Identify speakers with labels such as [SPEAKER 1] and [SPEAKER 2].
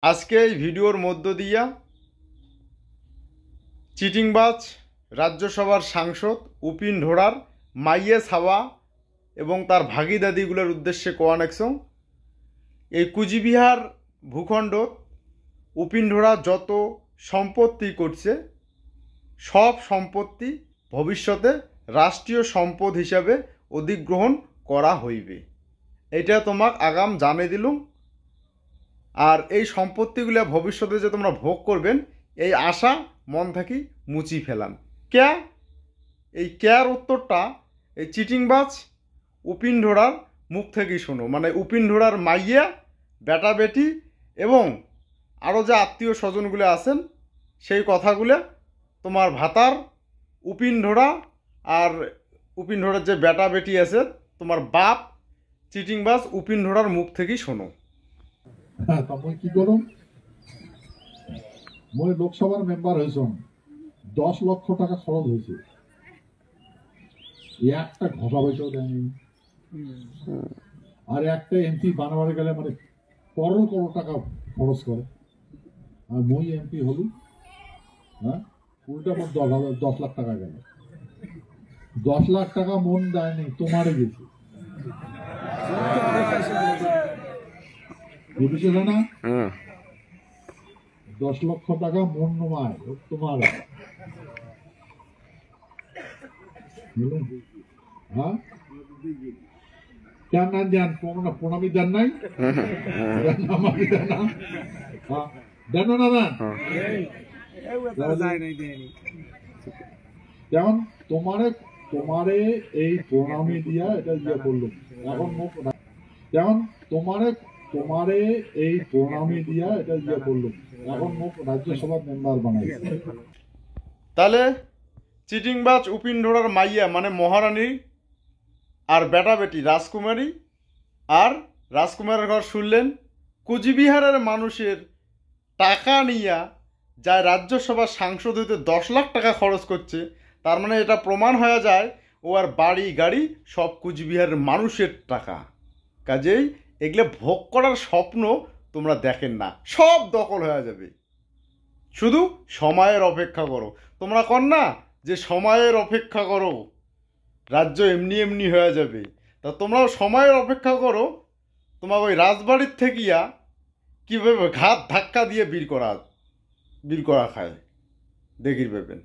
[SPEAKER 1] আজকে এই ভিডিওর মধ্য দিয়া চিটিংবাজ রাজ্যসভার সাংসদ উপিন ঢোড়ার মাইয়ে ছাওয়া এবং তার ভাগিদাদিগুলোর উদ্দেশ্যে কোয়ানেকসং এই কুচবিহার ভূখণ্ড উপিন ঢোড়া যত সম্পত্তি করছে সব সম্পত্তি ভবিষ্যতে রাষ্ট্রীয় সম্পদ হিসাবে অধিগ্রহণ করা হইবে। এটা তোমাক আগাম জানিয়ে দিলুম। আর এই সম্পত্তিগুলো ভবিষ্যতে যে তোমরা ভোগ করবেন এই আশা মন থাকি মুচি ফেলাম। ক্যা এই ক্যার উত্তরটা এই চিটিংবাজ উপিন ঢোড়ার মুখ থেকেই শোনো। মানে উপিন ঢোড়ার মাইয়া, বেটা বেটি এবং আরও যে আত্মীয় স্বজনগুলো আছেন সেই কথাগুলো তোমার ভাতার উপিন ঢোড়া আর উপিন ঢোড়ার যে বেটা বেটি আছে তোমার বাপ চিটিংবাজ উপিন ঢোড়ার মুখ থেকেই শোনো।
[SPEAKER 2] হ্যাঁ, তখন কি করুন, মই লোকসভার মেম্বার হয়েছেন, 10 লক্ষ টাকা খরচ হয়েছে, একটা ঘষা পয়সাও দেয়নি। আর একটা এমপি বানাবার গেলে মানে করোড় করোড় টাকা খরচ করে। আর মই এমপি হলু, হ্যাঁ, উল্টা মোট 10 লাখ টাকা গেল। 10 লাখ টাকা মন দেয়নি, তোমারে গেছে। বুঝেছিল না? 10 লক্ষ টাকা মন নয়, তোমার। হ্যাঁ, কেন না দেন? প্রণামী দেন নাই? দেন না দেন? যেমন তোমারে এই প্রণামী দিয়া এটা ইয়ে করলাম, এখন মুখ যেমন তোমারে এই প্রণামী দিয়া এটা ইয়ে করলাম, এখন মুখ রাজ্যসভার মেম্বার বানাইছে।
[SPEAKER 1] তাহলে চিটিংবাজ উপিন ঢোড়ার মাইয়া মানে মহারানী আর বেটা বেটি রাজকুমারী আর রাজকুমারের ঘর শুনলেন কুচবিহারের মানুষের টাকা নিয়া যায় রাজ্যসভার সাংসদ হইতে 10 লাখ টাকা খরচ করছে। তার মানে এটা প্রমাণ হয়ে যায় ও আর বাড়ি গাড়ি সব কুচবিহারের মানুষের টাকা। কাজেই এগুলো ভোগ করার স্বপ্ন তোমরা দেখেন না, সব দখল হয়ে যাবে। শুধু সময়ের অপেক্ষা করো। তোমরা কর না যে সময়ের অপেক্ষা করো, রাজ্য এমনি এমনি হয়ে যাবে। তা তোমরাও সময়ের অপেক্ষা করো, তোমার ওই রাজবাড়ির থেকিয়া কীভাবে ঘাত ধাক্কা দিয়ে বীর করা খায় দেখির পাবেন।